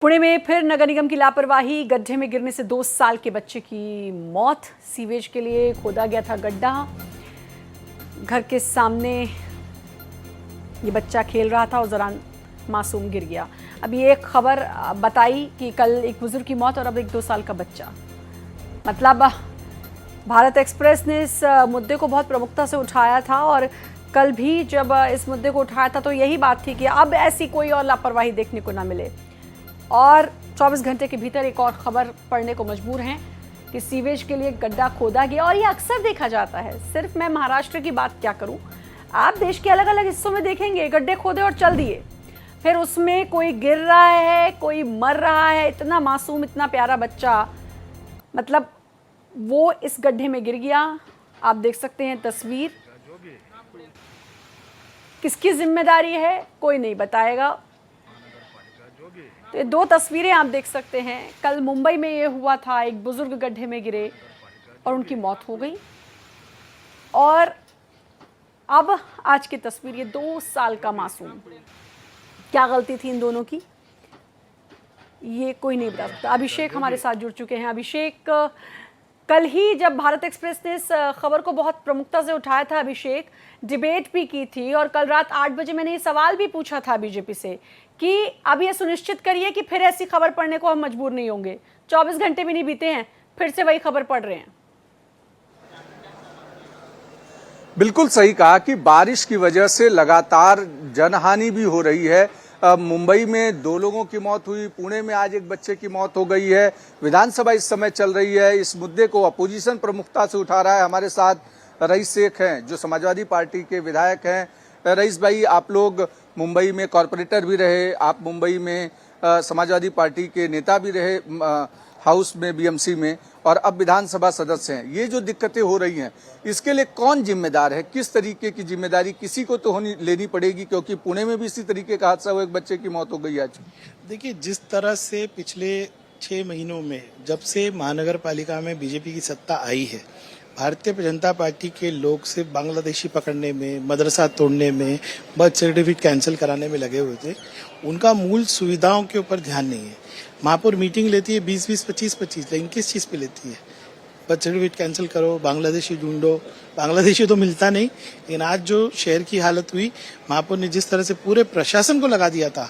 पुणे में फिर नगर निगम की लापरवाही, गड्ढे में गिरने से 2 साल के बच्चे की मौत। सीवेज के लिए खोदा गया था गड्ढा, घर के सामने ये बच्चा खेल रहा था, उस दौरान मासूम गिर गया। अभी एक खबर बताई कि कल एक बुजुर्ग की मौत और अब एक 2 साल का बच्चा। मतलब भारत एक्सप्रेस ने इस मुद्दे को बहुत प्रमुखता से उठाया था और कल भी जब इस मुद्दे को उठाया था तो यही बात थी कि अब ऐसी कोई और लापरवाही देखने को ना मिले। और 24 घंटे के भीतर एक और खबर पढ़ने को मजबूर हैं कि सीवेज के लिए गड्ढा खोदा गया और ये अक्सर देखा जाता है। सिर्फ मैं महाराष्ट्र की बात क्या करूं, आप देश के अलग अलग हिस्सों में देखेंगे गड्ढे खोदे और चल दिए, फिर उसमें कोई गिर रहा है, कोई मर रहा है। इतना मासूम, इतना प्यारा बच्चा, मतलब वो इस गड्ढे में गिर गया। आप देख सकते हैं तस्वीर। किसकी जिम्मेदारी है कोई नहीं बताएगा। तो ये 2 तस्वीरें आप देख सकते हैं। कल मुंबई में ये हुआ था, एक बुजुर्ग गड्ढे में गिरे और उनकी मौत हो गई। और अब आज की तस्वीर, ये 2 साल का मासूम। क्या गलती थी इन दोनों की, ये कोई नहीं बता सकता। अभिषेक हमारे साथ जुड़ चुके हैं। अभिषेक, कल ही जब भारत एक्सप्रेस ने इस खबर को बहुत प्रमुखता से उठाया था, अभिषेक, डिबेट भी की थी और कल रात 8 बजे मैंने ये सवाल भी पूछा था बीजेपी से कि अब ये सुनिश्चित करिए कि फिर ऐसी खबर पढ़ने को हम मजबूर नहीं होंगे। 24 घंटे भी नहीं बीते हैं, फिर से वही खबर पढ़ रहे हैं। बिल्कुल सही कहा कि बारिश की वजह से लगातार जनहानि भी हो रही है। मुंबई में 2 लोगों की मौत हुई, पुणे में आज एक बच्चे की मौत हो गई है। विधानसभा इस समय चल रही है। इस मुद्दे को अपोजिशन प्रमुखता से उठा रहा है। हमारे साथ रईस शेख हैं जो समाजवादी पार्टी के विधायक हैं। रईस भाई, आप लोग मुंबई में कॉरपोरेटर भी रहे, आप मुंबई में समाजवादी पार्टी के नेता भी रहे, हाउस में, बीएमसी में, और अब विधानसभा सदस्य हैं। ये जो दिक्कतें हो रही हैं, इसके लिए कौन जिम्मेदार है? किस तरीके की जिम्मेदारी किसी को तो लेनी पड़ेगी, क्योंकि पुणे में भी इसी तरीके का हादसा हुआ, एक बच्चे की मौत हो गई आज। देखिए, जिस तरह से पिछले 6 महीनों में, जब से महानगर पालिका में बीजेपी की सत्ता आई है, भारतीय जनता पार्टी के लोग सिर्फ बांग्लादेशी पकड़ने में, मदरसा तोड़ने में, बर्थ सर्टिफिकेट कैंसिल कराने में लगे हुए थे। उनका मूल सुविधाओं के ऊपर ध्यान नहीं है। महापौर मीटिंग लेती है 20-20, 25-25, लेकिन किस चीज़ पे लेती है? बर्थ सर्टिफिकेट कैंसिल करो, बांग्लादेशी ढूंढो। बांग्लादेशी तो मिलता नहीं। लेकिन आज जो शहर की हालत हुई, महापौर ने जिस तरह से पूरे प्रशासन को लगा दिया था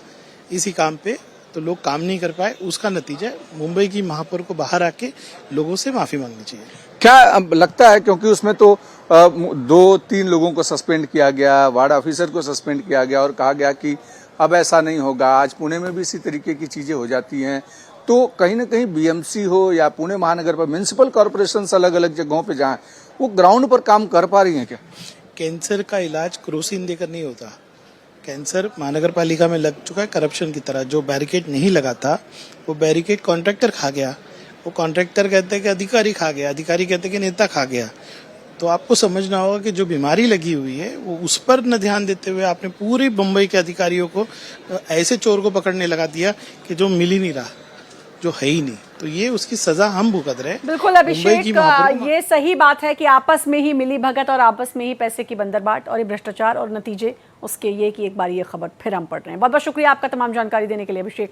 इसी काम पे, तो लोग काम नहीं कर पाए। उसका नतीजा मुंबई की महापौर को बाहर आके लोगों से माफी मांगनी चाहिए। क्या लगता है, क्योंकि उसमें तो 2-3 लोगों को सस्पेंड किया गया, वार्ड ऑफिसर को सस्पेंड किया गया और कहा गया कि अब ऐसा नहीं होगा। आज पुणे में भी इसी तरीके की चीजें हो जाती हैं। तो कहीं ना कहीं बीएमसी हो या पुणे महानगर पर म्युनिसिपल कॉर्पोरेशन अलग अलग जगहों पे जहाँ वो ग्राउंड पर काम कर पा रही हैं क्या? कैंसर का इलाज क्रोसिन देकर नहीं होता। कैंसर महानगर पालिका में लग चुका है करप्शन की तरह। जो बैरिकेड नहीं लगा था, वो बैरिकेड कॉन्ट्रैक्टर खा गया। वो कॉन्ट्रैक्टर कहते हैं कि अधिकारी खा गया, अधिकारी कहते हैं कि नेता खा गया। तो आपको समझना होगा कि जो बीमारी लगी हुई है वो उस पर न ध्यान देते हुए आपने पूरी मुंबई के अधिकारियों को ऐसे चोर को पकड़ने लगा दिया कि जो मिल ही नहीं रहा, जो है ही नहीं। तो ये उसकी सजा हम भुगत रहे हैं। बिल्कुल अभिषेक, ये सही बात है कि आपस में ही मिली भगत और आपस में ही पैसे की बंदरबाट और ये भ्रष्टाचार, और नतीजे उसके ये कि एक बार ये खबर फिर हम पढ़ रहे हैं। बहुत बहुत शुक्रिया आपका तमाम जानकारी देने के लिए अभिषेक।